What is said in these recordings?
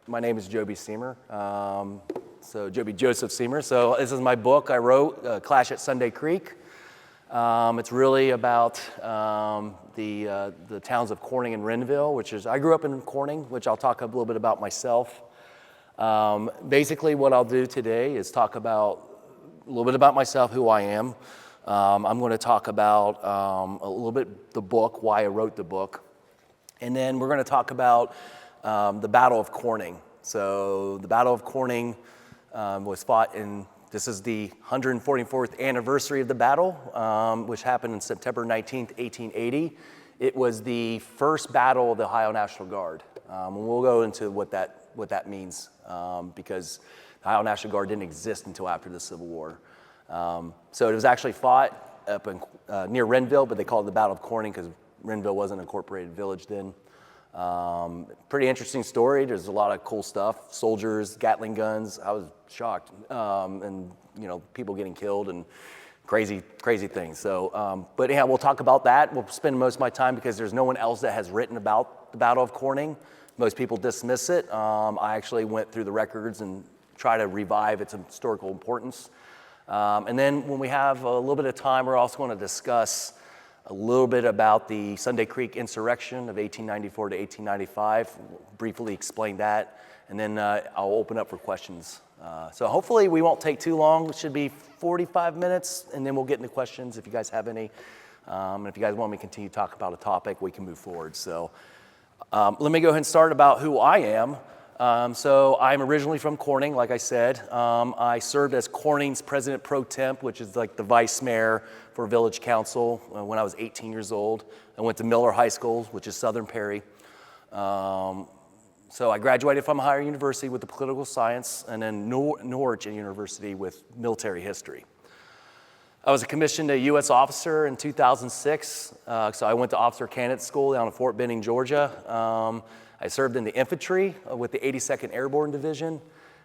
My name is Joby Seymour, so Joby Joseph Seymour. So this is my book I wrote, Clash at Sunday Creek. It's really about the towns of Corning and Renville, I grew up in Corning, which I'll talk a little bit about myself. Basically what I'll do today is talk about a little bit about myself, who I am. I'm going to talk about a little bit the book, why I wrote the book. And then we're going to talk about the Battle of Corning. So the Battle of Corning was fought this is the 144th anniversary of the battle, which happened on September 19th, 1880. It was the first battle of the Ohio National Guard. And we'll go into what that means, because the Ohio National Guard didn't exist until after the Civil War. So it was actually fought up near Renville, but they called it the Battle of Corning because Renville wasn't an incorporated village then. Pretty interesting story. There's a lot of cool stuff. Soldiers, Gatling guns. I was shocked. And people getting killed and crazy things. So, but yeah, we'll talk about that. We'll spend most of my time because there's no one else that has written about the Battle of Corning. Most people dismiss it. I actually went through the records and try to revive its historical importance. And then when we have a little bit of time, we're also going to discuss a little bit about the Sunday Creek insurrection of 1894 to 1895, briefly explain that, and then I'll open up for questions. So hopefully we won't take too long. It should be 45 minutes, and then we'll get into questions if you guys have any. And if you guys want me to continue to talk about a topic, we can move forward. So let me go ahead and start about who I am. So I'm originally from Corning, like I said. I served as Corning's president pro temp, which is like the vice mayor for village council when I was 18 years old. I went to Miller High School, which is Southern Perry. So I graduated from Ohio University with the political science, and then Norwich University with military history. I was commissioned a U.S. officer in 2006, so I went to officer candidate school down in Fort Benning, Georgia. I served in the infantry with the 82nd Airborne Division,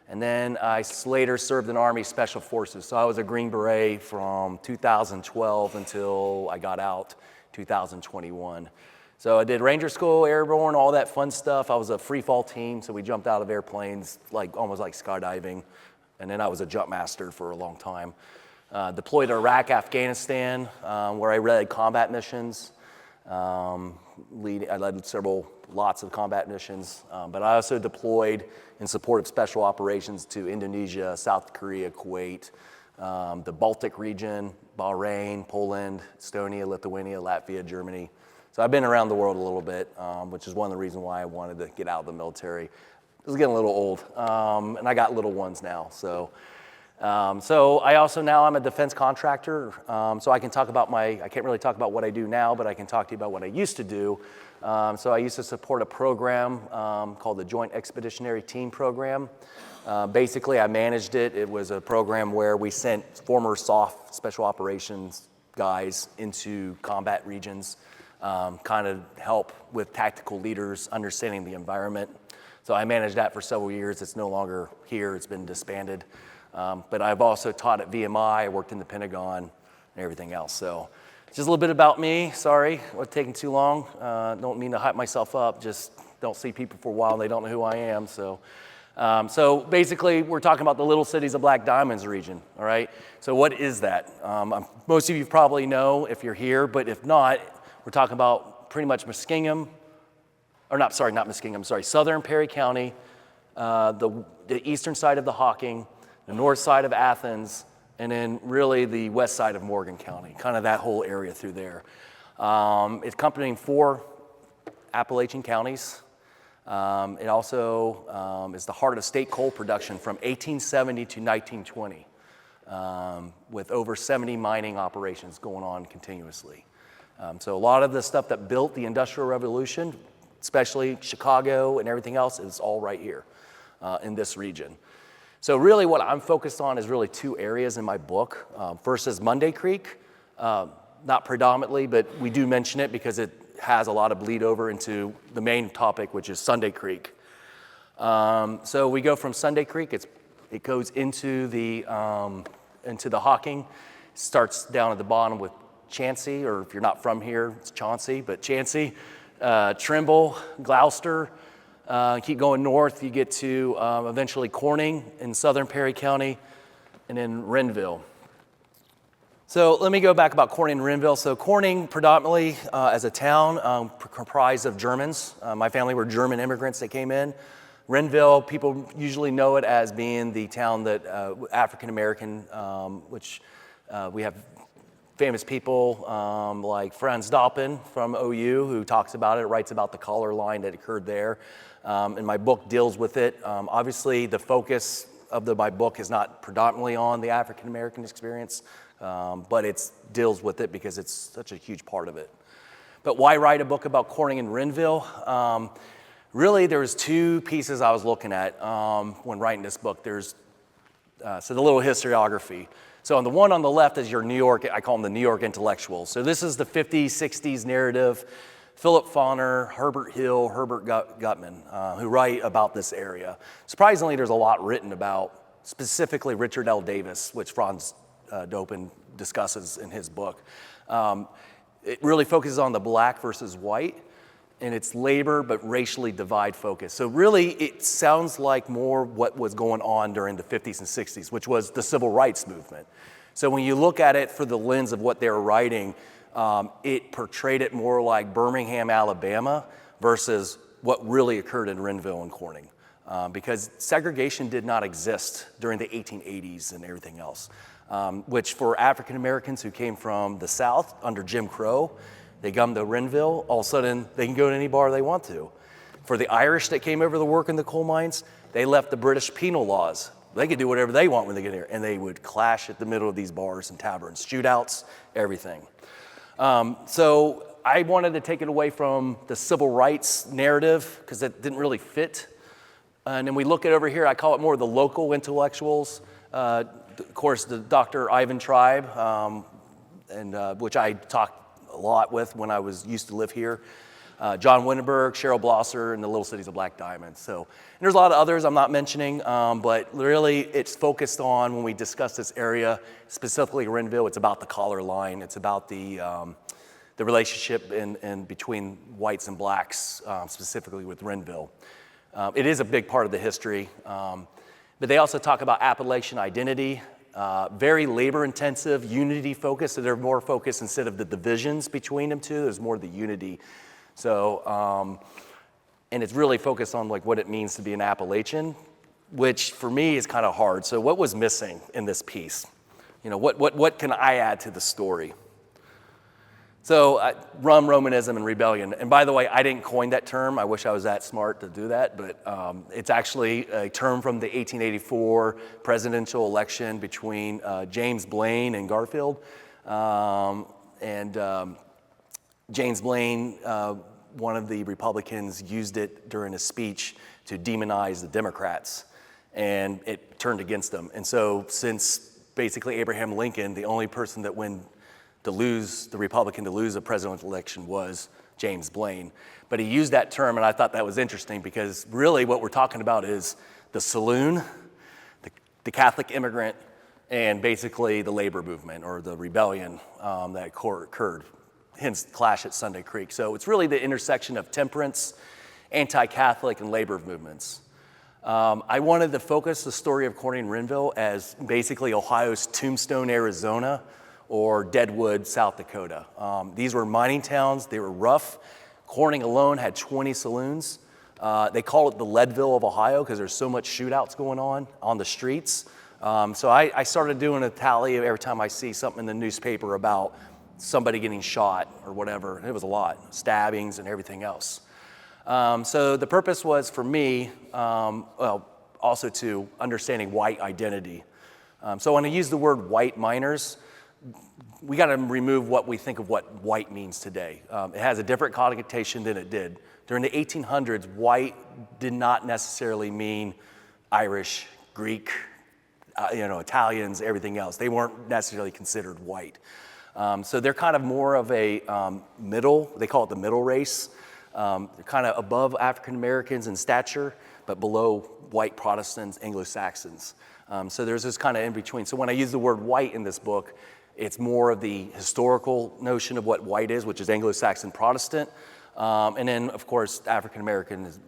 and then I later served in Army Special Forces. So I was a Green Beret from 2012 until I got out 2021. So I did Ranger School, Airborne, all that fun stuff. I was a free fall team, so we jumped out of airplanes almost like skydiving, and then I was a jump master for a long time. Deployed to Iraq, Afghanistan, where I led combat missions. I led lots of combat missions, but I also deployed in support of special operations to Indonesia, South Korea, Kuwait, the Baltic region, Bahrain, Poland, Estonia, Lithuania, Latvia, Germany. So I've been around the world a little bit, which is one of the reasons why I wanted to get out of the military. I was getting a little old, and I got little ones now. So I also now I'm a defense contractor, so I can talk about I can't really talk about what I do now, but I can talk to you about what I used to do. So I used to support a program called the Joint Expeditionary Team Program. Basically, I managed it. It was a program where we sent former SOF special operations guys into combat regions, kind of help with tactical leaders understanding the environment. So I managed that for several years. It's no longer here. It's been disbanded. But I've also taught at VMI, I worked in the Pentagon, and everything else. So just a little bit about me. Sorry, it's taking too long. Don't mean to hype myself up. Just don't see people for a while. They don't know who I am. So basically, we're talking about the Little Cities of Black Diamonds region. All right. So what is that? Most of you probably know if you're here, but if not, we're talking about pretty much Southern Perry County, the eastern side of the Hocking, the north side of Athens, and then really the west side of Morgan County, kind of that whole area through there. It's encompassing 4 Appalachian counties. It also is the heart of state coal production from 1870 to 1920, with over 70 mining operations going on continuously. So a lot of the stuff that built the Industrial Revolution, especially Chicago and everything else, is all right here in this region. So really what I'm focused on is really 2 areas in my book. First is Monday Creek, not predominantly, but we do mention it because it has a lot of bleed over into the main topic, which is Sunday Creek. So we go from Sunday Creek, it goes into the Hocking, starts down at the bottom with Chansey, or if you're not from here, it's Chauncey, but Chansey, Trimble, Gloucester, Keep going north, you get to eventually Corning in southern Perry County, and then Renville. So let me go back about Corning and Renville. So Corning, predominantly as a town, comprised of Germans. My family were German immigrants that came in. Renville, people usually know it as being the town that African American, which we have famous people like Franz Doppen from OU who talks about it, writes about the color line that occurred there. And my book deals with it. Obviously, the focus of my book is not predominantly on the African American experience, but it deals with it because it's such a huge part of it. But why write a book about Corning and Renville? Really, there's two pieces I was looking at when writing this book. There's the little historiography. So on the one on the left is your New York, I call them the New York intellectuals. So this is the 50s, 60s narrative. Philip Fauner, Herbert Hill, Herbert Gutman, who write about this area. Surprisingly, there's a lot written about specifically Richard L. Davis, which Franz Doppen discusses in his book. It really focuses on the black versus white, and it's labor but racially divide focus. So really, it sounds like more what was going on during the 50s and 60s, which was the civil rights movement. So when you look at it through the lens of what they were writing, it portrayed it more like Birmingham, Alabama, versus what really occurred in Renville and Corning. Because segregation did not exist during the 1880s and everything else, which for African Americans who came from the South under Jim Crow, they come to Renville, all of a sudden they can go to any bar they want to. For the Irish that came over to work in the coal mines, they left the British penal laws. They could do whatever they want when they get here, and they would clash at the middle of these bars and taverns, shootouts, everything. So I wanted to take it away from the civil rights narrative because it didn't really fit. And then we look at over here, I call it more the local intellectuals. Of course, the Dr. Ivan Tribe, which I talked a lot with when I used to live here. John Winterberg, Cheryl Blosser, and the Little Cities of Black Diamond. So and there's a lot of others I'm not mentioning, but really it's focused on, when we discuss this area, specifically Renville, it's about the collar line. It's about the relationship in between whites and blacks, specifically with Renville. It is a big part of the history, but they also talk about Appalachian identity, very labor-intensive, unity-focused, so they're more focused instead of the divisions between them two, there's more the unity. So, and it's really focused on like what it means to be an Appalachian, which for me is kind of hard. So what was missing in this piece? You know, what can I add to the story? So rum, Romanism, and rebellion. And by the way, I didn't coin that term. I wish I was that smart to do that, but it's actually a term from the 1884 presidential election between James Blaine and Garfield. James Blaine, one of the Republicans, used it during a speech to demonize the Democrats, and it turned against them. And so since basically Abraham Lincoln, the only person that the Republican to lose a presidential election was James Blaine. But he used that term, and I thought that was interesting because really what we're talking about is the saloon, the Catholic immigrant, and basically the labor movement or the rebellion that occurred. Hence Clash at Sunday Creek. So it's really the intersection of temperance, anti-Catholic, and labor movements. I wanted to focus the story of Corning and Renville as basically Ohio's Tombstone, Arizona, or Deadwood, South Dakota. These were mining towns. They were rough. Corning alone had 20 saloons. They call it the Leadville of Ohio because there's so much shootouts going on the streets. So I started doing a tally every time I see something in the newspaper about somebody getting shot or whatever. It was a lot, stabbings and everything else. So the purpose was for me, also to understanding white identity. So when I use the word white miners, we got to remove what we think of what white means today. It has a different connotation than it did. During the 1800s, white did not necessarily mean Irish, Greek, Italians, everything else. They weren't necessarily considered white. So they're kind of more of a middle, they call it the middle race. They're kind of above African Americans in stature, but below white Protestants, Anglo-Saxons. So there's this kind of in between. So when I use the word white in this book, it's more of the historical notion of what white is, which is Anglo-Saxon Protestant. And then, of course, African Americans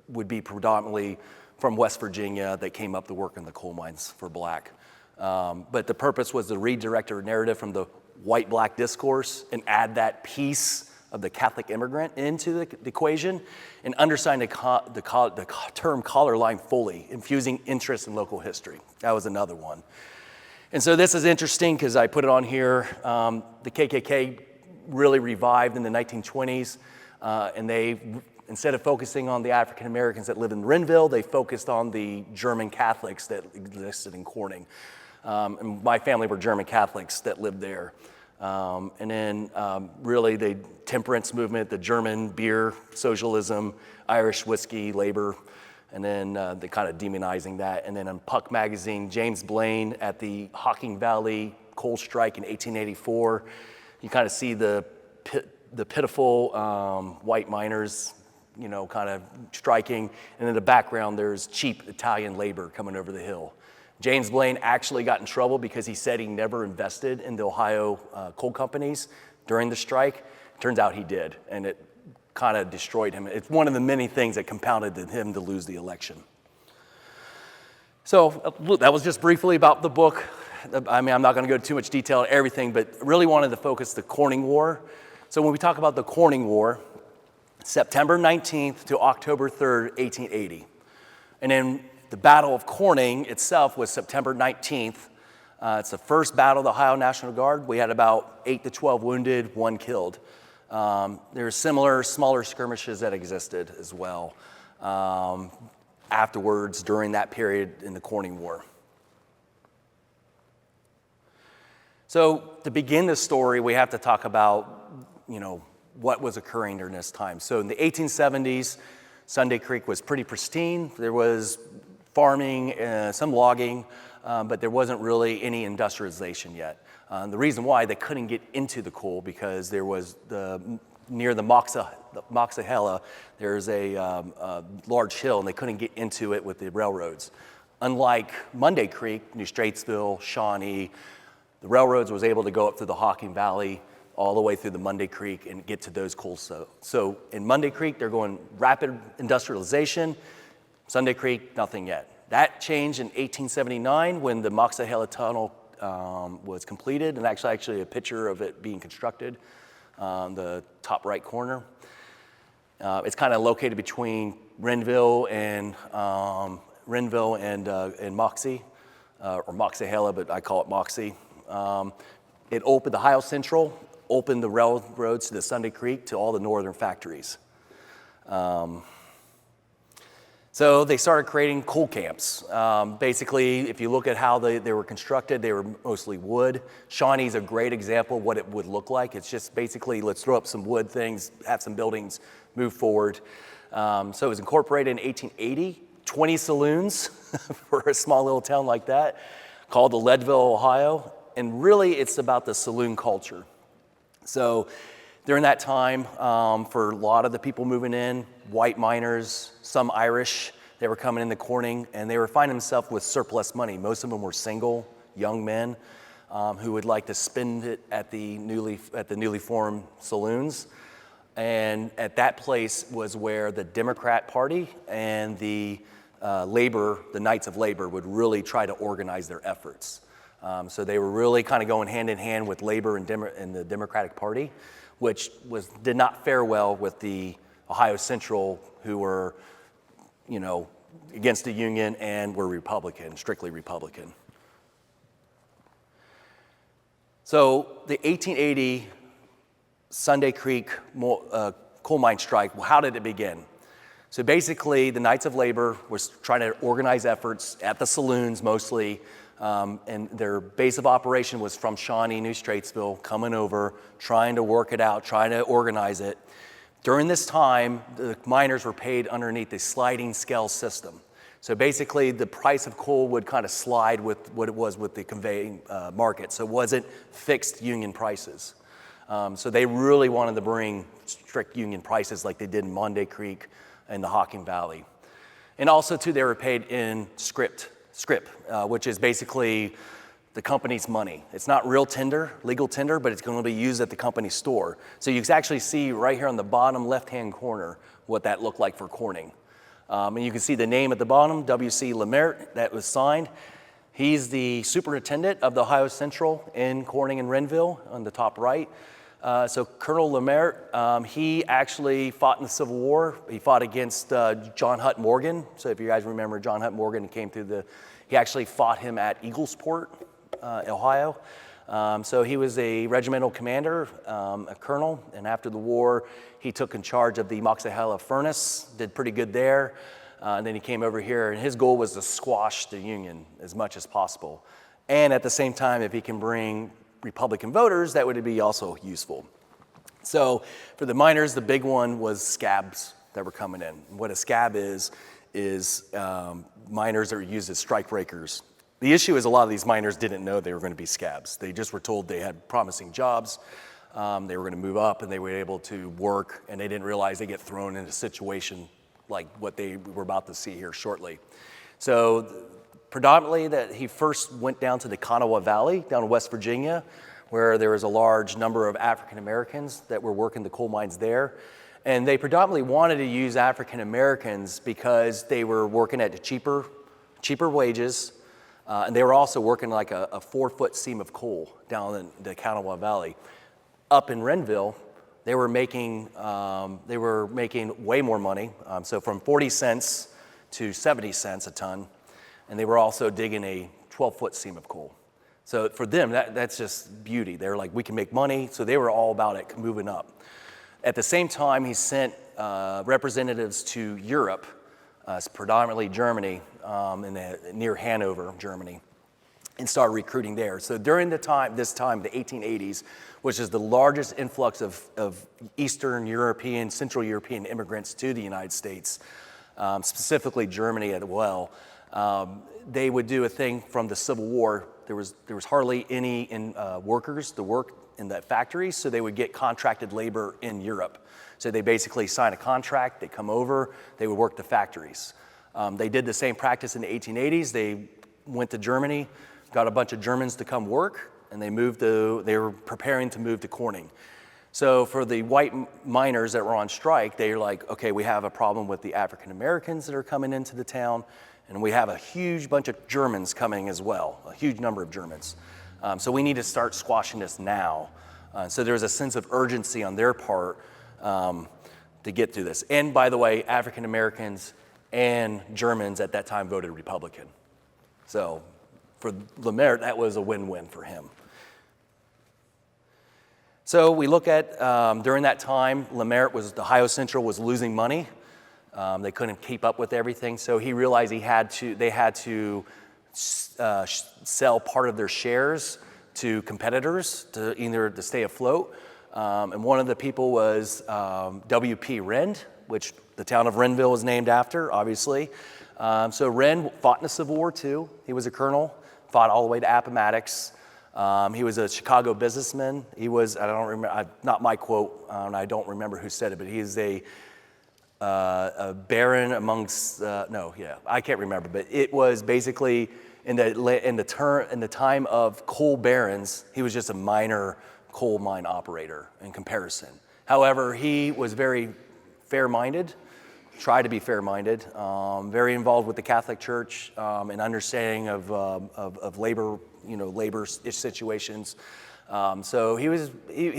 would be predominantly from West Virginia that came up to work in the coal mines for black. But the purpose was to redirect our narrative from the white-black discourse and add that piece of the Catholic immigrant into the equation and understand the term collar line fully, infusing interest in local history. That was another one. And so this is interesting because I put it on here. The KKK really revived in the 1920s, and they, instead of focusing on the African Americans that lived in Renville, they focused on the German Catholics that existed in Corning. And my family were German Catholics that lived there. And then really the temperance movement, the German beer, socialism, Irish whiskey, labor, and then the kind of demonizing that. And then in Puck magazine, James Blaine at the Hocking Valley coal strike in 1884, you kind of see the pitiful white miners, you know, kind of striking. And in the background, there's cheap Italian labor coming over the hill. James Blaine actually got in trouble because he said he never invested in the Ohio coal companies during the strike. Turns out he did, and it kind of destroyed him. It's one of the many things that compounded him to lose the election. So that was just briefly about the book. I mean, I'm not going to go into too much detail on everything, but really wanted to focus the Corning War. So when we talk about the Corning War, September 19th to October 3rd, 1880. And then the Battle of Corning itself was September 19th. It's the first battle of the Ohio National Guard. We had about 8 to 12 wounded, 1 killed. There were similar, smaller skirmishes that existed as well afterwards during that period in the Corning War. So to begin this story, we have to talk about, you know, what was occurring during this time. So in the 1870s, Sunday Creek was pretty pristine. There was farming, some logging, but there wasn't really any industrialization yet. The reason why they couldn't get into the coal because there was near the Moxahella, there's a large hill, and they couldn't get into it with the railroads. Unlike Monday Creek, New Straitsville, Shawnee, the railroads was able to go up through the Hocking Valley all the way through the Monday Creek and get to those coal. So in Monday Creek, they're going rapid industrialization. Sunday Creek, nothing yet. That changed in 1879 when the Moxahella Tunnel was completed, and actually a picture of it being constructed on the top right corner. It's kind of located between Renville and Moxie, or Moxahella, but I call it Moxie. It opened the Ohio Central, opened the railroads to the Sunday Creek to all the northern factories. So they started creating coal camps. Basically, if you look at how they were constructed, they were mostly wood. Shawnee's a great example of what it would look like. It's just basically, let's throw up some wood things, have some buildings, move forward. So it was incorporated in 1880, 20 saloons for a small little town like that, called the Leadville, Ohio. And really, it's about the saloon culture. So during that time, for a lot of the people moving in, white miners, some Irish, they were coming into Corning, and they were finding themselves with surplus money. Most of them were single, young men who would like to spend it at the newly formed saloons. And at that place was where the Democrat Party and the Knights of Labor would really try to organize their efforts. So they were really kind of going hand in hand with Labor and the Democratic Party, which did not fare well with the Ohio Central, who were, you know, against the Union and were Republican, strictly Republican. So the 1880 Sunday Creek coal mine strike, how did it begin? So basically, the Knights of Labor was trying to organize efforts at the saloons mostly, and their base of operation was from Shawnee, New Straitsville, coming over, trying to work it out, trying to organize it. During this time, the miners were paid underneath a sliding scale system. So basically, the price of coal would kind of slide with what it was with the conveying market. So it wasn't fixed union prices. So they really wanted to bring strict union prices like they did in Monday Creek and the Hocking Valley. And also, too, they were paid in scrip, which is basically the company's money. It's not real tender, legal tender, but it's going to be used at the company's store. So you can actually see right here on the bottom left-hand corner what that looked like for Corning. And you can see the name at the bottom, W.C. Lemert, that was signed. He's the superintendent of the Ohio Central in Corning and Renville on the top right. So Colonel Lemert, he actually fought in the Civil War. He fought against John Hutt Morgan. So if you guys remember, John Hutt Morgan he actually fought him at Eaglesport, Ohio. So he was a regimental commander, a colonel, and after the war, he took in charge of the Moxahala furnace, did pretty good there. And then he came over here, and his goal was to squash the Union as much as possible. And at the same time, if he can bring Republican voters, that would be also useful. So for the miners, the big one was scabs that were coming in. What a scab is miners that are used as strike breakers. The issue is a lot of these miners didn't know they were going to be scabs. They just were told they had promising jobs, they were going to move up, and they were able to work, and they didn't realize they get thrown in a situation like what they were about to see here shortly. So predominantly that he first went down to the Kanawha Valley, down in West Virginia, where there was a large number of African Americans that were working the coal mines there. And they predominantly wanted to use African Americans because they were working at cheaper wages, and they were also working like a 4-foot seam of coal down in the Kanawha Valley. Up in Renville, they were making way more money, so from 40 cents to 70 cents a ton, and they were also digging a 12-foot seam of coal. So for them, that's just beauty. They were like, we can make money, so they were all about it, moving up. At the same time, he sent representatives to Europe, predominantly Germany, near Hanover, Germany, and started recruiting there. So during this time, the 1880s, which is the largest influx of Eastern European, Central European immigrants to the United States, specifically Germany as well, they would do a thing from the Civil War. There was hardly any workers to work in that factory, so they would get contracted labor in Europe. So they basically sign a contract, they come over, they would work the factories. They did the same practice in the 1880s. They went to Germany, got a bunch of Germans to come work, and they were preparing to move to Corning. So for the white miners that were on strike, they were like, okay, we have a problem with the African Americans that are coming into the town, and we have a huge bunch of Germans coming as well, a huge number of Germans. So we need to start squashing this now. So there was a sense of urgency on their part to get through this. And by the way, African Americans and Germans at that time voted Republican. So for Lemert, that was a win-win for him. So we look at, during that time, the Ohio Central was losing money. They couldn't keep up with everything, so he realized they had to sell part of their shares to competitors to stay afloat. And one of the people was W.P. Rend, which the town of Renville was named after, obviously. So Rend fought in the Civil War too. He was a colonel, fought all the way to Appomattox. He was a Chicago businessman. He was, I don't remember, not my quote, and I don't remember who said it, but he's a baron amongst, I can't remember, but it was basically in the time of coal barons, he was just a minor coal mine operator in comparison. However, he was very fair-minded, tried to be fair-minded, very involved with the Catholic Church, and understanding of labor, labor situations. So he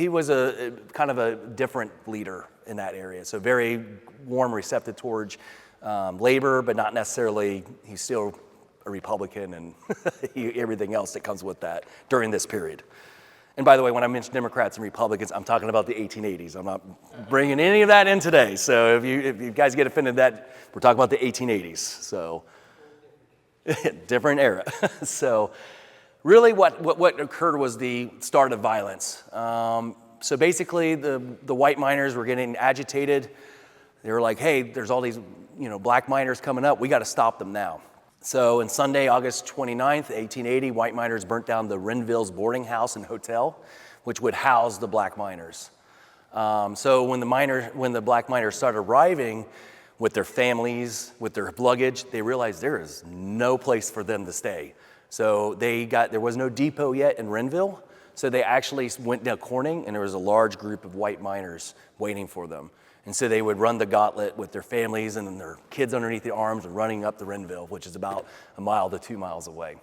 was a kind of a different leader in that area. So very warm, receptive towards labor, but not necessarily. He's still a Republican and everything else that comes with that during this period. And by the way, when I mention Democrats and Republicans, I'm talking about the 1880s. I'm not bringing any of that in today. So if you guys get offended that we're talking about the 1880s. So different era. So really what occurred was the start of violence. So basically the white miners were getting agitated. They were like, hey, there's all these black miners coming up. We got to stop them now. So on Sunday, August 29th, 1880, white miners burnt down the Renville's boarding house and hotel, which would house the black miners. So when the black miners started arriving with their families, with their luggage, they realized there is no place for them to stay. So there was no depot yet in Renville, so they actually went down Corning, and there was a large group of white miners waiting for them. And so they would run the gauntlet with their families and their kids underneath their arms and running up to Renville, which is about 1 to 2 miles away.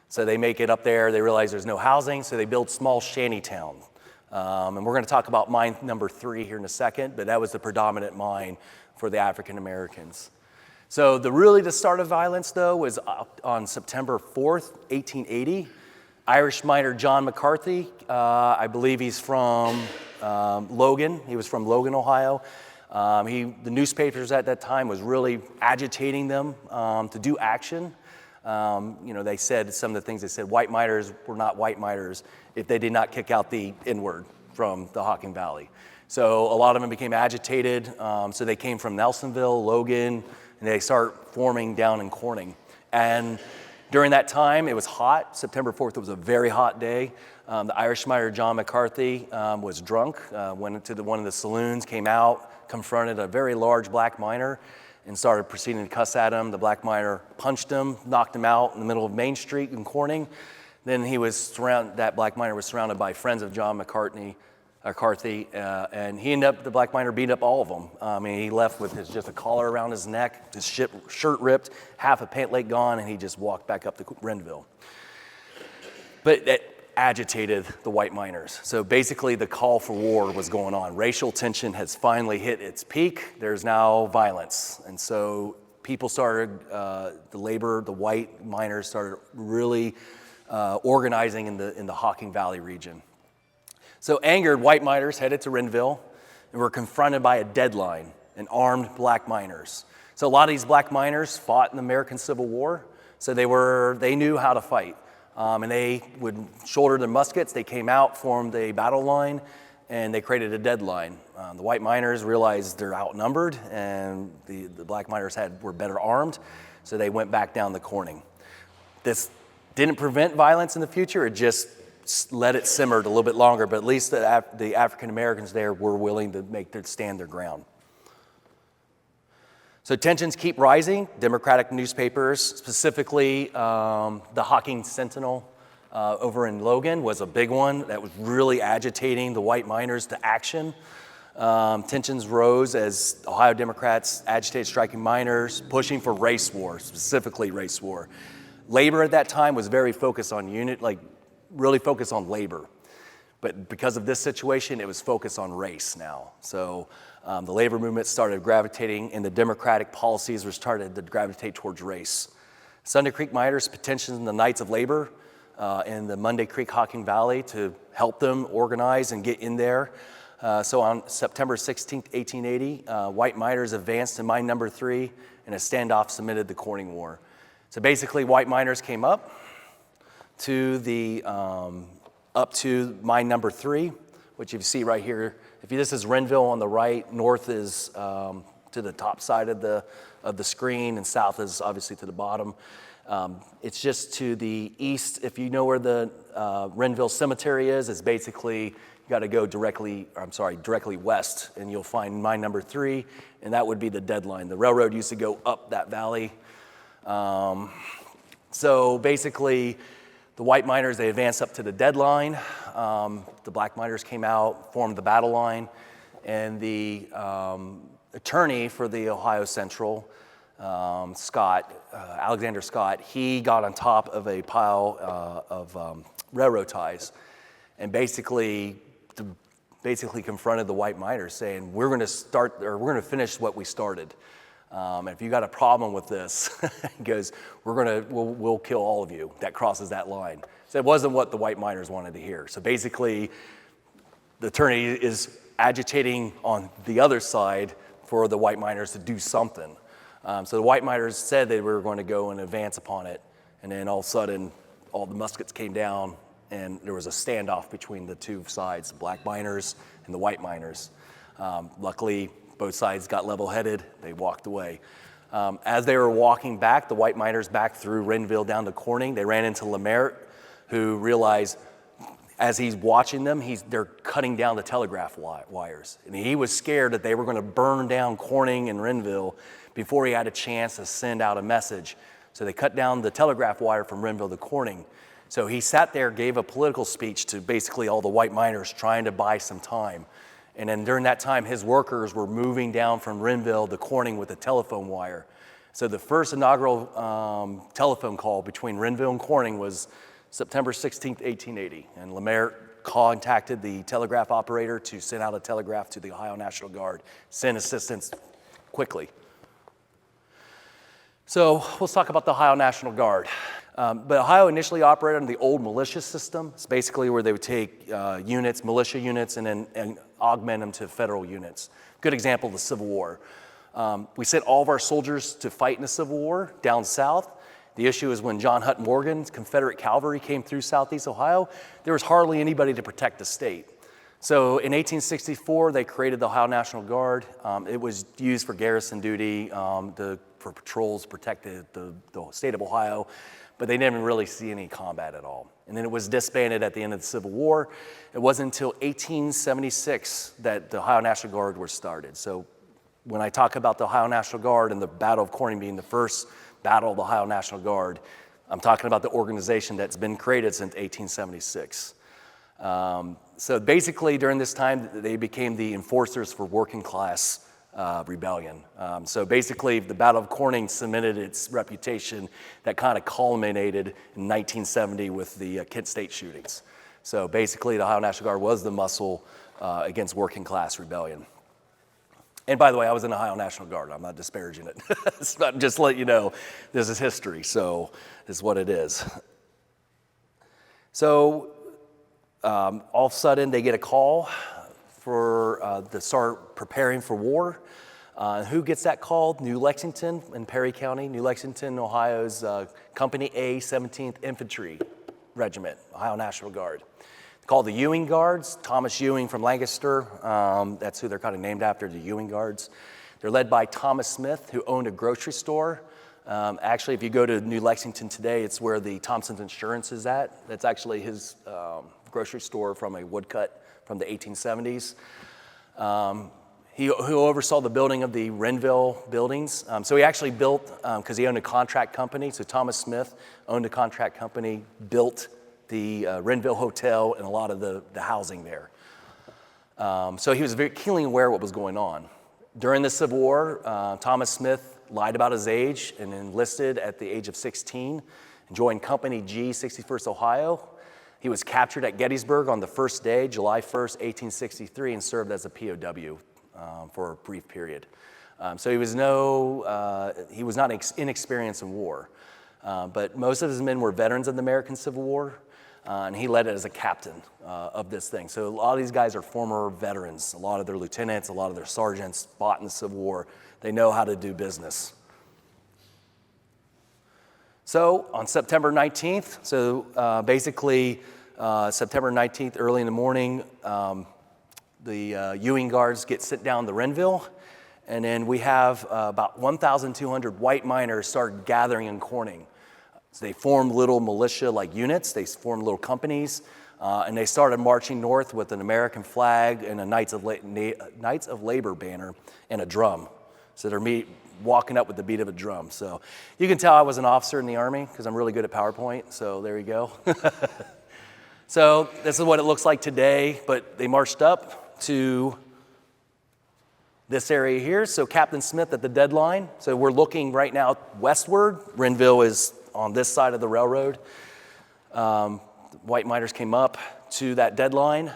So they make it up there. They realize there's no housing, so they build small shanty town. And we're going to talk about mine number 3 here in a second, but that was the predominant mine for the African Americans. So the start of violence, though, was on September 4th, 1880. Irish miner John McCarthy, I believe he's from Logan. He was from Logan, Ohio. The newspapers at that time was really agitating them to do action. They said some of the things they said, white miners were not white miners if they did not kick out the N-word from the Hocking Valley. So a lot of them became agitated. So they came from Nelsonville, Logan, and they start forming down in Corning. And during that time, it was hot. September 4th was a very hot day. The Irish miner John McCarthy was drunk, went into one of the saloons, came out, confronted a very large black miner, and started proceeding to cuss at him. The black miner punched him, knocked him out in the middle of Main Street in Corning. Then that black miner was surrounded by friends of John McCarthy, and the black miner beat up all of them. He left with just a collar around his neck, his shirt ripped, half a pant leg gone, and he just walked back up to Renville. But that agitated the white miners. So basically the call for war was going on. Racial tension has finally hit its peak. There's now violence. And so people started, the white miners started really organizing in the Hocking Valley region. So angered, white miners headed to Renville and were confronted by a deadline and armed black miners. So a lot of these black miners fought in the American Civil War, so they knew how to fight. And they would shoulder their muskets. They came out, formed a battle line, and they created a deadline. The white miners realized they're outnumbered, and the black miners were better armed, so they went back down the Corning. This didn't prevent violence in the future. It just let it simmer a little bit longer, but at least the African Americans there were willing to stand their ground. So tensions keep rising. Democratic newspapers, specifically the Hocking Sentinel over in Logan was a big one that was really agitating the white miners to action. Tensions rose as Ohio Democrats agitated striking miners, pushing for race war, specifically race war. Labor at that time was very focused on really focused on labor. But because of this situation, it was focused on race now. So the labor movement started gravitating, and the democratic policies were started to gravitate towards race. Sunday Creek miners petitioned the Knights of Labor in the Monday Creek Hocking Valley to help them organize and get in there. So on September 16, 1880, white miners advanced to mine number 3, and a standoff cemented the Corning War. So basically, white miners came up to mine number 3, which you see right here. This is Renville on the right, north is to the top side of the screen, and south is obviously to the bottom. It's just to the east. If you know where the Renville Cemetery is, it's basically you got to go directly west, and you'll find mine number 3, and that would be the deadline. The railroad used to go up that valley. So basically, the white miners, they advanced up to the deadline. The black miners came out, formed the battle line, and the attorney for the Ohio Central, Alexander Scott, he got on top of a pile of railroad ties and basically confronted the white miners, saying, we're going to finish what we started. If you got a problem with this, he goes, we'll kill all of you that crosses that line. So it wasn't what the white miners wanted to hear. So basically, the attorney is agitating on the other side for the white miners to do something. So the white miners said they were going to go and advance upon it, and then all of a sudden, all the muskets came down, and there was a standoff between the two sides, the black miners and the white miners. Luckily, both sides got level-headed. They walked away. As they were walking back, the white miners back through Renville down to Corning, they ran into Lemert, who realized as he's watching them, they're cutting down the telegraph wires. And he was scared that they were going to burn down Corning and Renville before he had a chance to send out a message So they cut down the telegraph wire from Renville to Corning. So he sat there, gave a political speech to basically all the white miners trying to buy some time. And then during that time, his workers were moving down from Renville to Corning with a telephone wire. So the first inaugural telephone call between Renville and Corning was September 16th, 1880. And Lemaire contacted the telegraph operator to send out a telegraph to the Ohio National Guard, send assistance quickly. So let's talk about the Ohio National Guard. But Ohio initially operated under the old militia system. It's basically where they would take militia units, and augment them to federal units. Good example, the Civil War. We sent all of our soldiers to fight in the Civil War down south. The issue is when John Hunt Morgan's Confederate cavalry came through southeast Ohio, there was hardly anybody to protect the state. So in 1864, they created the Ohio National Guard. It was used for garrison duty, for patrols to protect the state of Ohio, but they didn't really see any combat at all. And then it was disbanded at the end of the Civil War. It wasn't until 1876 that the Ohio National Guard was started. So when I talk about the Ohio National Guard and the Battle of Corning being the first battle of the Ohio National Guard, I'm talking about the organization that's been created since 1876. So basically during this time, they became the enforcers for working class rebellion. So basically the Battle of Corning cemented its reputation that kind of culminated in 1970 with the Kent State shootings. So basically the Ohio National Guard was the muscle against working class rebellion. And by the way, I was in the Ohio National Guard. I'm not disparaging it. It's not, just to let you know, this is history, so this is what it is. So all of a sudden, they get a call to start preparing for war. Who gets that call? New Lexington in Perry County. New Lexington, Ohio's Company A, 17th Infantry Regiment, Ohio National Guard. Called the Ewing Guards. Thomas Ewing from Lancaster. That's who they're kind of named after, the Ewing Guards. They're led by Thomas Smith, who owned a grocery store. Actually, if you go to New Lexington today, it's where the Thompson's Insurance is at. That's actually his grocery store from a woodcut from the 1870s. He oversaw the building of the Renville buildings. So he actually built, because he owned a contract company, so Thomas Smith owned a contract company, built the Renville Hotel and a lot of the housing there. So he was very keenly aware of what was going on. During the Civil War, Thomas Smith lied about his age and enlisted at the age of 16 and joined Company G, 61st Ohio. He was captured at Gettysburg on the first day, July 1st, 1863, and served as a POW for a brief period. So he was not inexperienced in war. But most of his men were veterans of the American Civil War, and he led it as a captain of this thing. So a lot of these guys are former veterans. A lot of their lieutenants, a lot of their sergeants fought in the Civil War. They know how to do business. So on September 19th, September 19th, early in the morning, the Ewing Guards get sent down to Renville, and then we have about 1,200 white miners start gathering in Corning. So they formed little militia-like units, they formed little companies, and they started marching north with an American flag and a Knights of Labor banner and a drum. So they're walking up with the beat of a drum. So you can tell I was an officer in the Army because I'm really good at PowerPoint, so there you go. So this is what it looks like today, but they marched up to this area here. So Captain Smith at the deadline. So we're looking right now westward. Renville is on this side of the railroad. White miners came up to that deadline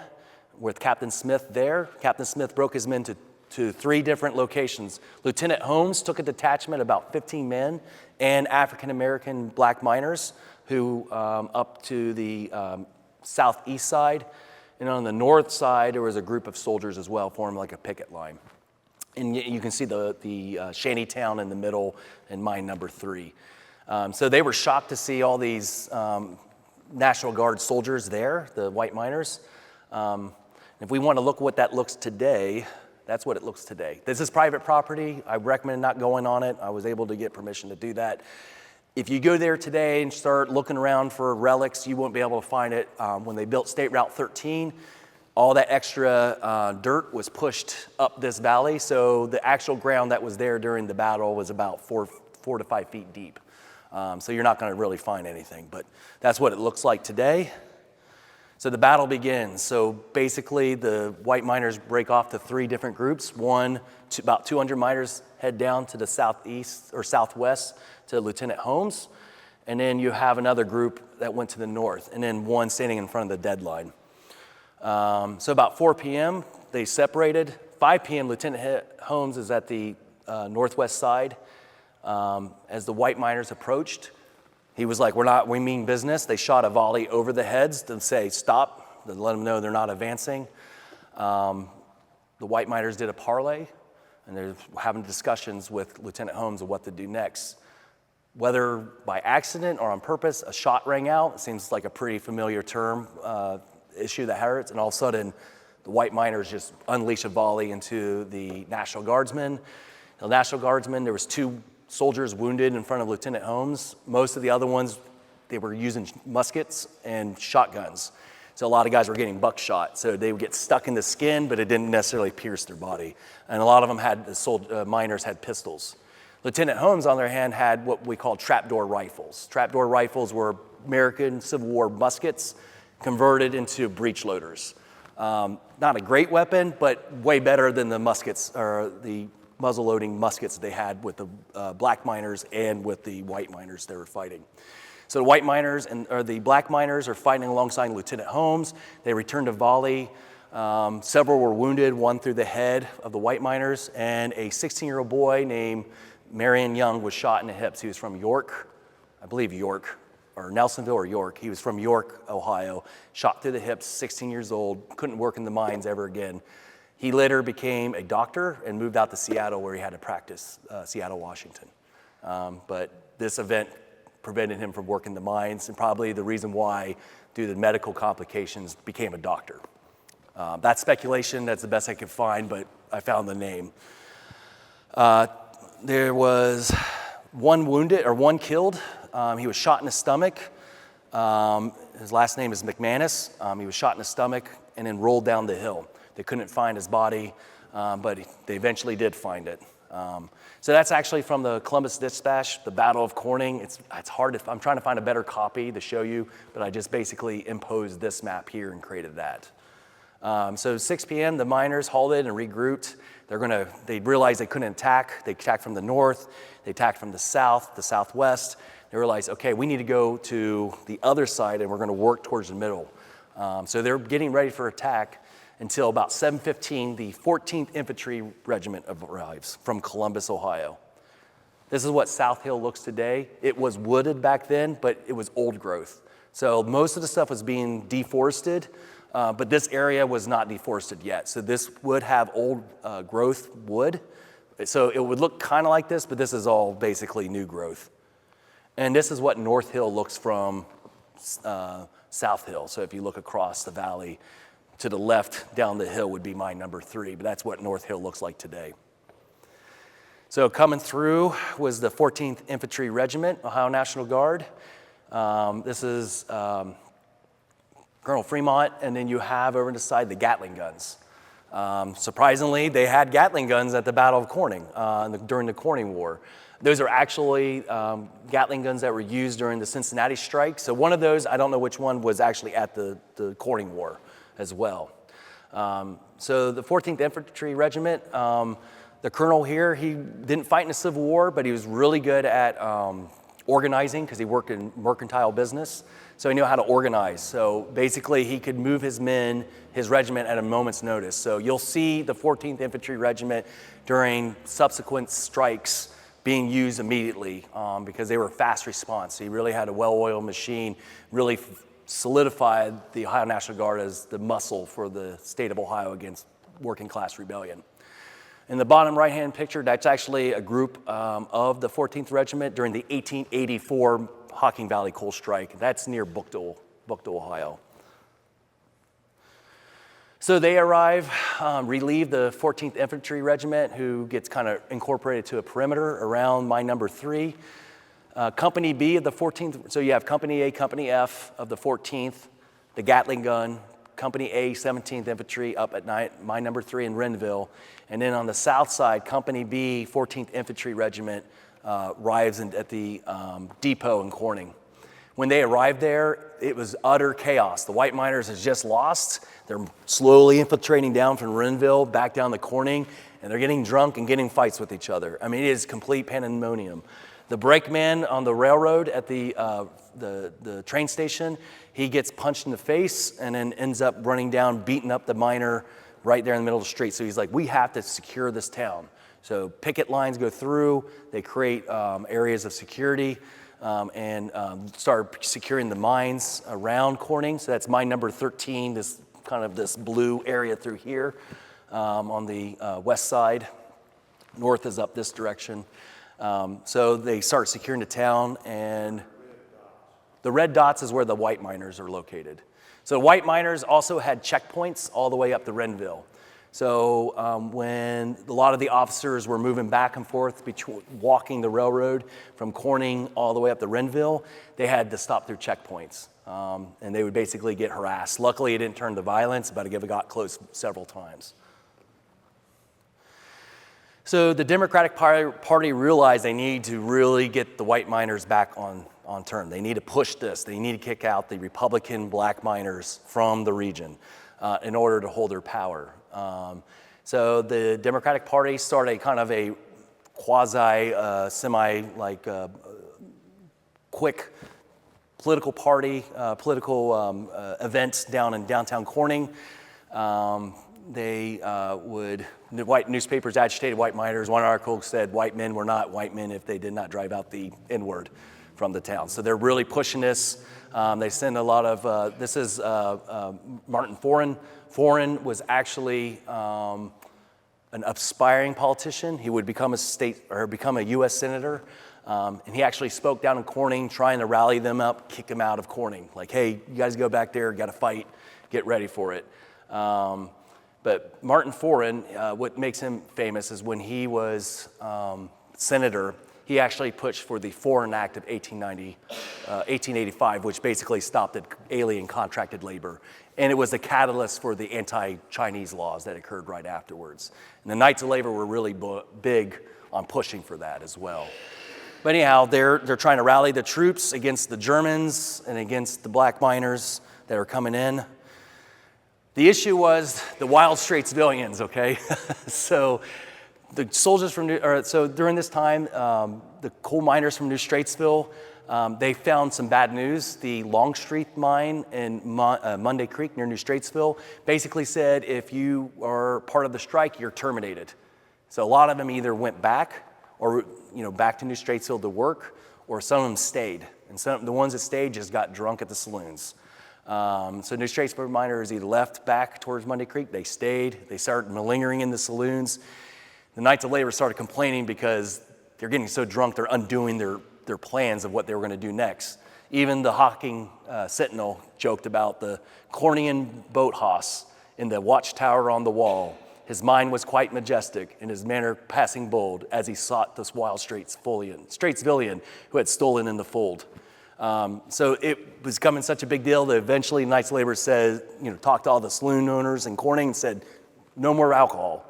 with Captain Smith there. Captain Smith broke his men to 3 different locations. Lieutenant Holmes took a detachment, about 15 men, and African-American black miners who up to the southeast side. And on the north side, there was a group of soldiers as well, formed like a picket line. And you can see the shanty town in the middle and mine number 3. So they were shocked to see all these National Guard soldiers there, the white miners. If we want to look what that looks today, that's what it looks today. This is private property. I recommend not going on it. I was able to get permission to do that. If you go there today and start looking around for relics, you won't be able to find it. When they built State Route 13, all that extra dirt was pushed up this valley, so the actual ground that was there during the battle was about 4 to 5 feet deep. So you're not going to really find anything, but that's what it looks like today. So the battle begins. So basically the white miners break off to 3 different groups. One, about 200 miners head down to the southeast or southwest to Lieutenant Holmes. And then you have another group that went to the north, and then one standing in front of the deadline. So about 4 p.m., they separated. 5 p.m., Lieutenant Holmes is at the northwest side. As the white miners approached, he was like, we mean business. They shot a volley over the heads to say stop, to let them know they're not advancing. The white miners did a parley, and they're having discussions with Lieutenant Holmes of what to do next. Whether by accident or on purpose, a shot rang out. It seems like a pretty familiar term, issue that hurts, and all of a sudden, the white miners just unleash a volley into the National Guardsmen. The National Guardsmen, there was 2 soldiers wounded in front of Lieutenant Holmes. Most of the other ones, they were using muskets and shotguns. So a lot of guys were getting buckshot. So they would get stuck in the skin, but it didn't necessarily pierce their body. And a lot of them miners had pistols. Lieutenant Holmes, on the other hand, had what we call trapdoor rifles. Trapdoor rifles were American Civil War muskets converted into breech loaders. Not a great weapon, but way better than the muskets or the muzzle-loading muskets they had with the black miners and with the white miners they were fighting. So the white miners or the black miners are fighting alongside Lieutenant Holmes. They returned a volley. Several were wounded, one through the head of the white miners, and a 16-year-old boy named Marion Young was shot in the hips. He was from York, I believe York, or Nelsonville or York. He was from York, Ohio, shot through the hips, 16 years old, couldn't work in the mines ever again. He later became a doctor and moved out to Seattle where he had to practice, Seattle, Washington. But this event prevented him from working the mines, and probably the reason why, due to medical complications, became a doctor. That's speculation, that's the best I could find, but I found the name. There was one wounded, or one killed. He was shot in the stomach. His last name is McManus. He was shot in the stomach and then rolled down the hill. They couldn't find his body, but they eventually did find it. So that's actually from the Columbus Dispatch, the Battle of Corning. It's hard to, I'm trying to find a better copy to show you, but I just basically imposed this map here and created that. So 6 p.m., the miners halted and regrouped. They realized they couldn't attack. They attacked from the north. They attacked from the south, the southwest. They realized, okay, we need to go to the other side and we're going to work towards the middle. So they're getting ready for attack until about 7:15, the 14th Infantry Regiment arrives from Columbus, Ohio. This is what South Hill looks today. It was wooded back then, but it was old growth. So most of the stuff was being deforested, but this area was not deforested yet. So this would have old growth wood. So it would look kind of like this, but this is all basically new growth. And this is what North Hill looks from South Hill. So if you look across the valley, to the left down the hill would be mine number 3, but that's what North Hill looks like today. So coming through was the 14th Infantry Regiment, Ohio National Guard. This is Colonel Fremont, and then you have over on the side the Gatling guns. Surprisingly, they had Gatling guns at the Battle of Corning during the Corning War. Those are actually Gatling guns that were used during the Cincinnati strike. So one of those, I don't know which one, was actually at the Corning War as well. So the 14th Infantry Regiment, the colonel here, he didn't fight in the Civil War, but he was really good at organizing because he worked in mercantile business. So he knew how to organize. So basically he could move his men, his regiment at a moment's notice. So you'll see the 14th Infantry Regiment during subsequent strikes being used immediately because they were fast response. So he really had a well-oiled machine, really solidified the Ohio National Guard as the muscle for the state of Ohio against working class rebellion. In the bottom right-hand picture, that's actually a group of the 14th Regiment during the 1884 Hocking Valley Coal Strike. That's near Bookdale, Ohio. So they arrive, relieve the 14th Infantry Regiment, who gets kind of incorporated to a perimeter around mine number 3. Company B of the 14th, so you have Company A, Company F of the 14th, the Gatling gun, Company A, 17th Infantry up at mine number 3 in Renville. And then on the south side, Company B, 14th Infantry Regiment arrives at the depot in Corning. When they arrived there, it was utter chaos. The white miners had just lost. They're slowly infiltrating down from Renville back down to Corning, and they're getting drunk and getting fights with each other. I mean, it is complete pandemonium. The brakeman on the railroad at the train station, he gets punched in the face and then ends up running down, beating up the miner right there in the middle of the street. So he's like, we have to secure this town. So picket lines go through, they create areas of security, and start securing the mines around Corning. So that's mine number 13, this blue area through here on the west side. North is up this direction. So they start securing the town, and the red dots is where the white miners are located. So white miners also had checkpoints all the way up to Renville. So when a lot of the officers were moving back and forth, walking the railroad from Corning all the way up to Renville, they had to stop through checkpoints. And they would basically get harassed. Luckily, it didn't turn to violence, but it got close several times. So the Democratic Party realized they need to really get the white miners back on turn. They need to push this. They need to kick out the Republican black miners from the region in order to hold their power. So the Democratic Party started a quasi, quick political party, events down in downtown Corning. The white newspapers agitated white miners. One article said white men were not white men if they did not drive out the N-word from the town. So they're really pushing this. They send a lot of, this is Martin Foran. Foran was actually an aspiring politician. He would become a U.S. senator. And he actually spoke down in Corning, trying to rally them up, kick them out of Corning. Like, hey, you guys go back there, got to fight, get ready for it. But Martin Foran, what makes him famous is when he was senator, he actually pushed for the Foreign Act of 1885, which basically stopped alien contracted labor. And it was the catalyst for the anti-Chinese laws that occurred right afterwards. And the Knights of Labor were really big on pushing for that as well. But anyhow, they're trying to rally the troops against the Germans and against the black miners that are coming in. The issue was the wild straight civilians, okay? So the soldiers so during this time, the coal miners from New Straitsville, they found some bad news. The Longstreet mine in Monday Creek near New Straitsville basically said if you are part of the strike, you're terminated. So a lot of them either went back or back to New Straitsville to work, or some of them stayed. And the ones that stayed just got drunk at the saloons. So New Straitsville miners either left back towards Monday Creek, they stayed, they started malingering in the saloons. The Knights of Labor started complaining because they're getting so drunk they're undoing their plans of what they were going to do next. Even the Hocking Sentinel joked about the Cornian boat hoss in the watchtower on the wall. His mind was quite majestic, and his manner passing bold as he sought this wild Straitsvillian who had stolen in the fold. So it was becoming such a big deal that eventually Knights of Labor said, talked to all the saloon owners in Corning and said, no more alcohol.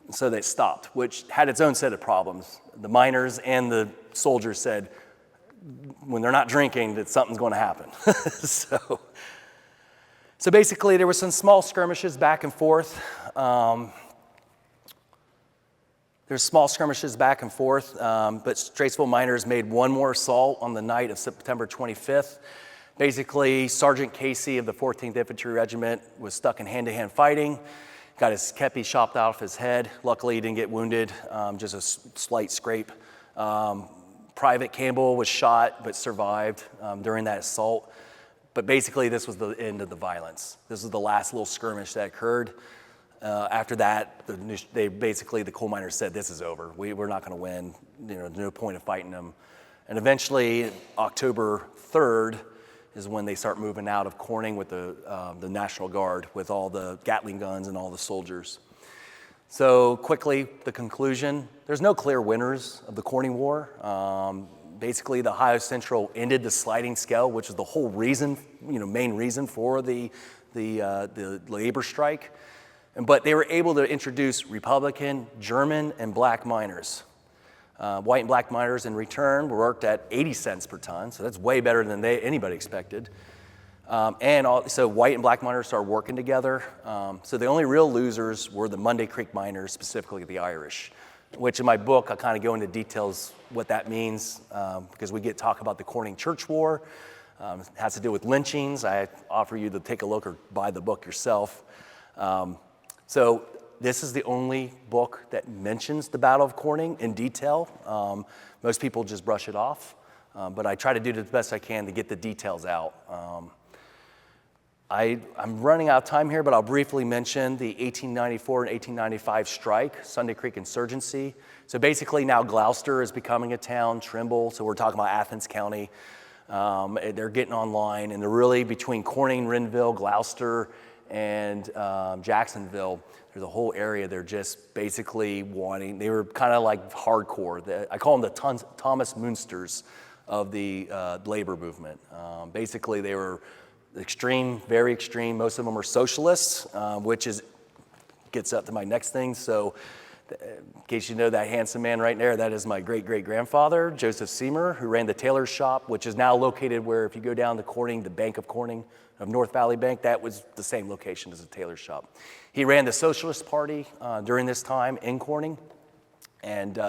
And so they stopped, which had its own set of problems. The miners and the soldiers said, when they're not drinking, that something's going to happen. So basically, there were some small skirmishes back and forth. There's small skirmishes back and forth, but Straitsville miners made one more assault on the night of September 25th. Basically, Sergeant Casey of the 14th Infantry Regiment was stuck in hand-to-hand fighting, got his kepi chopped off his head. Luckily, he didn't get wounded, just a slight scrape. Private Campbell was shot but survived during that assault. But basically, this was the end of the violence. This was the last little skirmish that occurred. After that, the coal miners said, this is over. We're not going to win. There's no point in fighting them. And eventually, October 3rd is when they start moving out of Corning with the National Guard, with all the Gatling guns and all the soldiers. So quickly, the conclusion, there's no clear winners of the Corning War. Basically, the Ohio Central ended the sliding scale, which is the whole reason, main reason for the labor strike. But they were able to introduce Republican, German, and black miners. White and black miners in return worked at 80 cents per ton, so that's way better than anybody expected. So white and black miners started working together. So the only real losers were the Monday Creek miners, specifically the Irish, which in my book I kind of go into details what that means because we get talk about the Corning Church War. It has to do with lynchings. I offer you to take a look or buy the book yourself. So this is the only book that mentions the Battle of Corning in detail. Most people just brush it off, but I try to do the best I can to get the details out. I'm running out of time here, but I'll briefly mention the 1894 and 1895 strike, Sunday Creek Insurgency. So basically now Gloucester is becoming a town, Trimble, so we're talking about Athens County. They're getting online, and they're really between Corning, Renville, Gloucester, and Jacksonville. There's a whole area they're just basically wanting. They were kind of like hardcore. I call them the Thomas Munsters of the labor movement. Basically, they were extreme, very extreme. Most of them are socialists, which gets up to my next thing. So in case you know that handsome man right there, that is my great-great-grandfather, Joseph Seymour, who ran the tailor shop, which is now located where if you go down to Corning, the Bank of Corning, of North Valley Bank, that was the same location as the tailor shop. He ran the Socialist Party during this time in Corning, and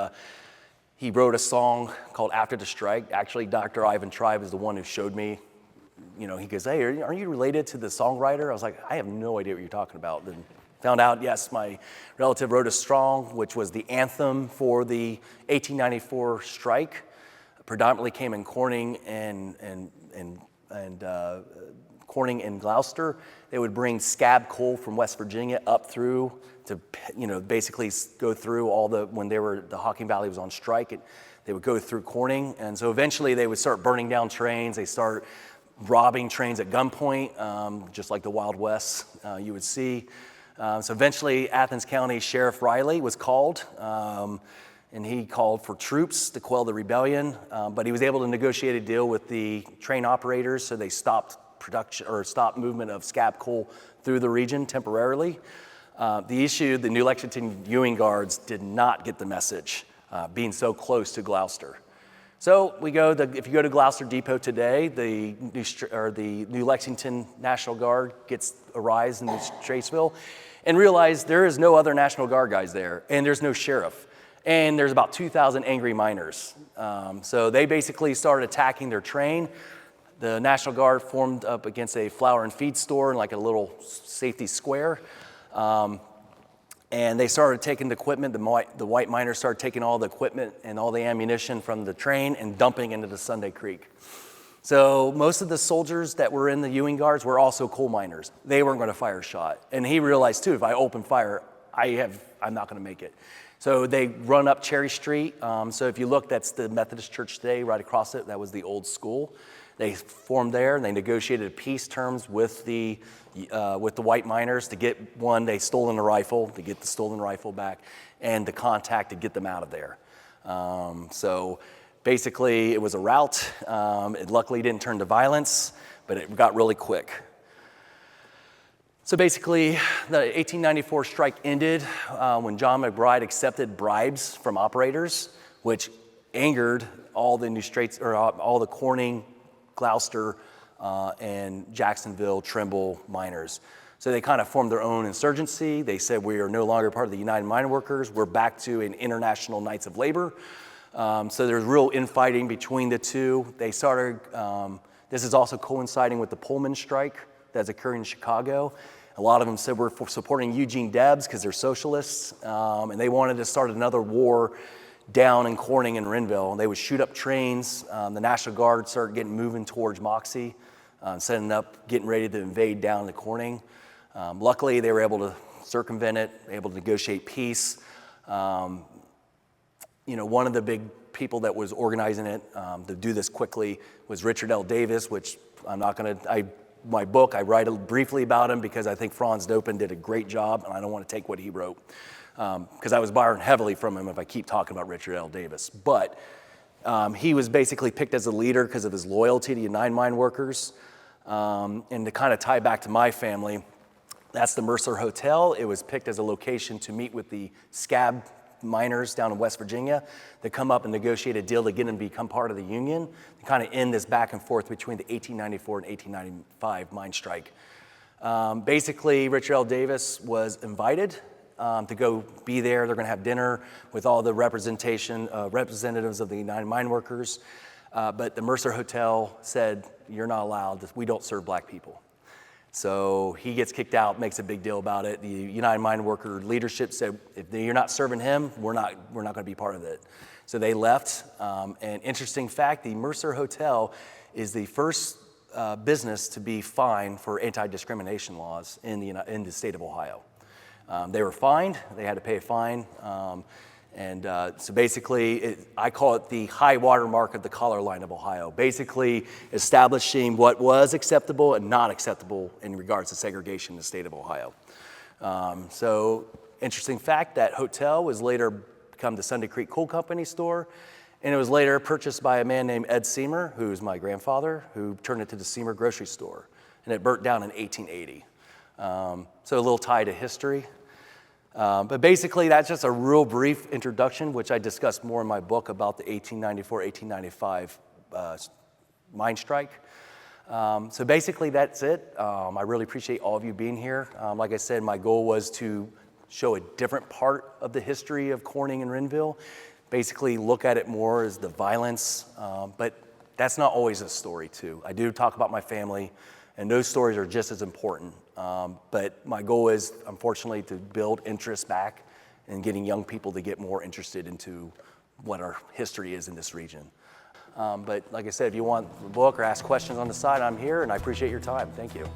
he wrote a song called After the Strike. Actually, Dr. Ivan Tribe is the one who showed me. You know, he goes, hey, are you related to the songwriter? I was like, I have no idea what you're talking about. Then found out, yes, my relative wrote a song, which was the anthem for the 1894 strike. Predominantly came in Corning and Corning and Gloucester. They would bring scab coal from West Virginia up through to, basically go through when the Hocking Valley was on strike. They would go through Corning, and so eventually they would start burning down trains. They start robbing trains at gunpoint, just like the Wild West you would see. So eventually Athens County Sheriff Riley was called, and he called for troops to quell the rebellion, but he was able to negotiate a deal with the train operators, so they stopped production or stopped movement of scab coal through the region temporarily. The New Lexington Ewing Guards did not get the message, being so close to Gloucester. So if you go to Gloucester Depot today, the New Lexington National Guard arrives in Traceville, and realize there is no other National Guard guys there, and there's no sheriff, and there's about 2,000 angry miners. So they basically started attacking their train. The National Guard formed up against a flour and feed store in like a little safety square. And they started taking the equipment. The white miners started taking all the equipment and all the ammunition from the train and dumping into the Sunday Creek. So most of the soldiers that were in the Ewing Guards were also coal miners. They weren't going to fire a shot. And he realized too, if I open fire, I'm not going to make it. So they run up Cherry Street. So if you look, that's the Methodist Church today, right across it. That was the old school. They formed there, and they negotiated peace terms with the white miners to get they stolen a rifle, to get the stolen rifle back, and the contact to get them out of there. So basically, it was a rout. It luckily didn't turn to violence, but it got really quick. So basically, the 1894 strike ended when John McBride accepted bribes from operators, which angered all the Corning, Gloucester, and Jacksonville, Trimble miners. So they kind of formed their own insurgency. They said, we are no longer part of the United Mine Workers. We're back to an International Knights of Labor. So there's real infighting between the two. They started, this is also coinciding with the Pullman strike that's occurring in Chicago. A lot of them said we're supporting Eugene Debs because they're socialists, and they wanted to start another war down in Corning and Renville. They would shoot up trains. The National Guard started moving towards Moxie, setting up, getting ready to invade down to Corning. Luckily, they were able to circumvent it, able to negotiate peace. One of the big people that was organizing it to do this quickly was Richard L. Davis, which my book, I write briefly about him because I think Franz Dopen did a great job, and I don't want to take what he wrote. Because I was borrowing heavily from him if I keep talking about Richard L. Davis. But he was basically picked as a leader because of his loyalty to United Mine Workers. And to kind of tie back to my family, that's the Mercer Hotel. It was picked as a location to meet with the scab miners down in West Virginia that come up and negotiate a deal to get them to become part of the union, to kind of end this back and forth between the 1894 and 1895 mine strike. Basically, Richard L. Davis was invited to go be there. They're going to have dinner with all the representatives of the United Mine Workers. But the Mercer Hotel said, "You're not allowed. We don't serve black people." So he gets kicked out, makes a big deal about it. The United Mine Worker leadership said, "If you're not serving him, we're not going to be part of it." So they left. And interesting fact, the Mercer Hotel is the first business to be fined for anti-discrimination laws in the state of Ohio. They were fined. They had to pay a fine. So basically, I call it the high water mark of the collar line of Ohio, basically establishing what was acceptable and not acceptable in regards to segregation in the state of Ohio. So interesting fact, that hotel was later become the Sunday Creek Coal Company store, and it was later purchased by a man named Ed Seymour, who's my grandfather, who turned it to the Seymour Grocery Store, and it burnt down in 1880. So a little tie to history. But basically, that's just a real brief introduction, which I discuss more in my book about the 1894-1895 mine strike. So basically, that's it. I really appreciate all of you being here. Like I said, my goal was to show a different part of the history of Corning and Renville, basically look at it more as the violence, but that's not always a story, too. I do talk about my family, and those stories are just as important. But my goal is, unfortunately, to build interest back and getting young people to get more interested into what our history is in this region. But like I said, if you want the book or ask questions on the side, I'm here, and I appreciate your time. Thank you.